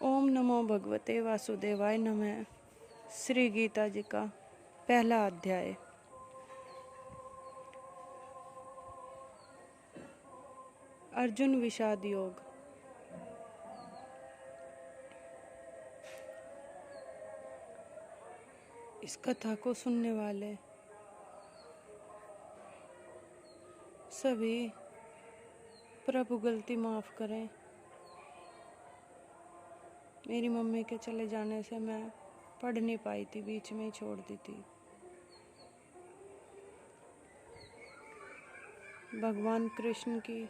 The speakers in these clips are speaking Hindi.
ओम नमो भगवते वासुदेवाय नमः। श्री गीता जी का पहला अध्याय। अर्जुन विषाद योग। इस कथा को सुनने वाले सभी प्रभु गलती माफ करें। मेरी मम्मी के चले जाने से मैं पढ़ नहीं पाई थी, बीच में ही छोड़ दी थी। भगवान कृष्ण की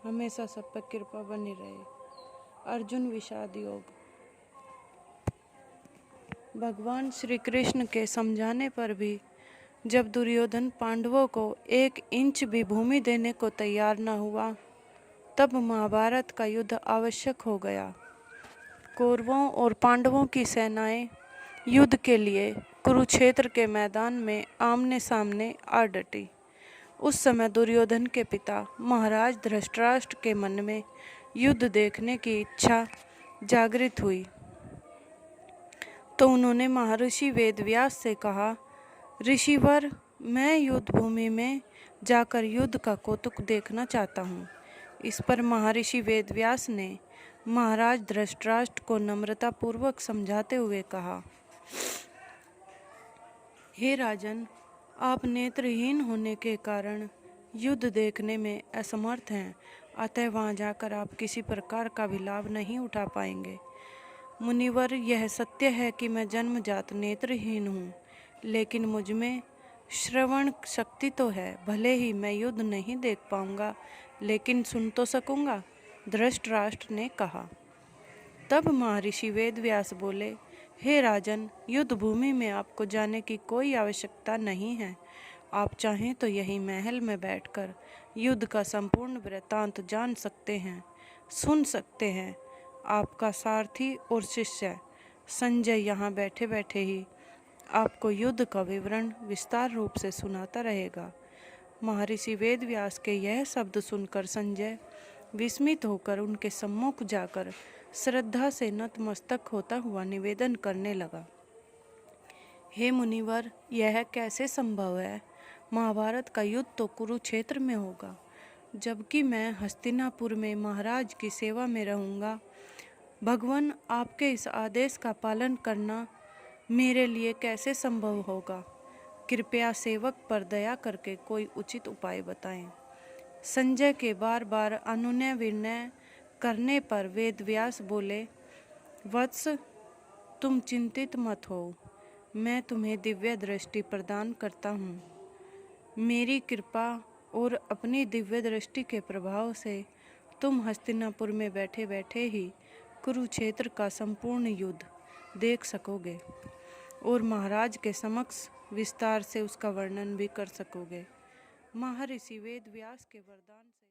हमेशा सब पर कृपा बनी रहे। अर्जुन विषाद योग। भगवान श्री कृष्ण के समझाने पर भी जब दुर्योधन पांडवों को 1 इंच भी भूमि देने को तैयार न हुआ, तब महाभारत का युद्ध आवश्यक हो गया। कौरवों और पांडवों की सेनाएं युद्ध के लिए कुरुक्षेत्र के मैदान में आमने सामने आ डटी। उस समय दुर्योधन के पिता महाराज धृतराष्ट्र के मन में युद्ध देखने की इच्छा जागृत हुई, तो उन्होंने महर्षि वेदव्यास से कहा, ऋषिवर, मैं युद्ध भूमि में जाकर युद्ध का कौतुक देखना चाहता हूँ। इस पर महर्षि वेदव्यास ने महाराज धृतराष्ट्र को नम्रतापूर्वक समझाते हुए कहा, हे राजन, आप नेत्रहीन होने के कारण युद्ध देखने में असमर्थ हैं, अतः वहां जाकर आप किसी प्रकार का भी लाभ नहीं उठा पाएंगे। मुनिवर, यह सत्य है कि मैं जन्मजात नेत्रहीन हूँ, लेकिन मुझ में श्रवण शक्ति तो है। भले ही मैं युद्ध नहीं देख पाऊंगा, लेकिन सुन तो सकूंगा, धृतराष्ट्र ने कहा। तब महर्षि वेदव्यास बोले, हे राजन, युद्ध भूमि में आपको जाने की कोई आवश्यकता नहीं है। आप चाहें तो यही महल में बैठकर युद्ध का संपूर्ण वृत्तांत जान सकते हैं, सुन सकते हैं। आपका सारथी और शिष्य संजय यहाँ बैठे बैठे ही आपको युद्ध का विवरण विस्तार रूप से सुनाता रहेगा। महर्षि वेदव्यास के यह शब्द सुनकर संजय विस्मित होकर उनके सम्मुख जाकर श्रद्धा से नतमस्तक होता हुआ निवेदन करने लगा, हे मुनिवर, यह कैसे संभव है? महाभारत का युद्ध तो कुरुक्षेत्र में होगा, जबकि मैं हस्तिनापुर में महाराज की सेवा में रहूँगा। भगवान, आपके इस आदेश का पालन करना मेरे लिए कैसे संभव होगा? कृपया सेवक पर दया करके कोई उचित उपाय बताएं। संजय के बार बार अनुनय विनय करने पर वेदव्यास बोले, वत्स, तुम चिंतित मत हो, मैं तुम्हें दिव्य दृष्टि प्रदान करता हूँ। मेरी कृपा और अपनी दिव्य दृष्टि के प्रभाव से तुम हस्तिनापुर में बैठे बैठे ही कुरुक्षेत्र का संपूर्ण युद्ध देख सकोगे और महाराज के समक्ष विस्तार से उसका वर्णन भी कर सकोगे। महर्षि वेदव्यास के वरदान से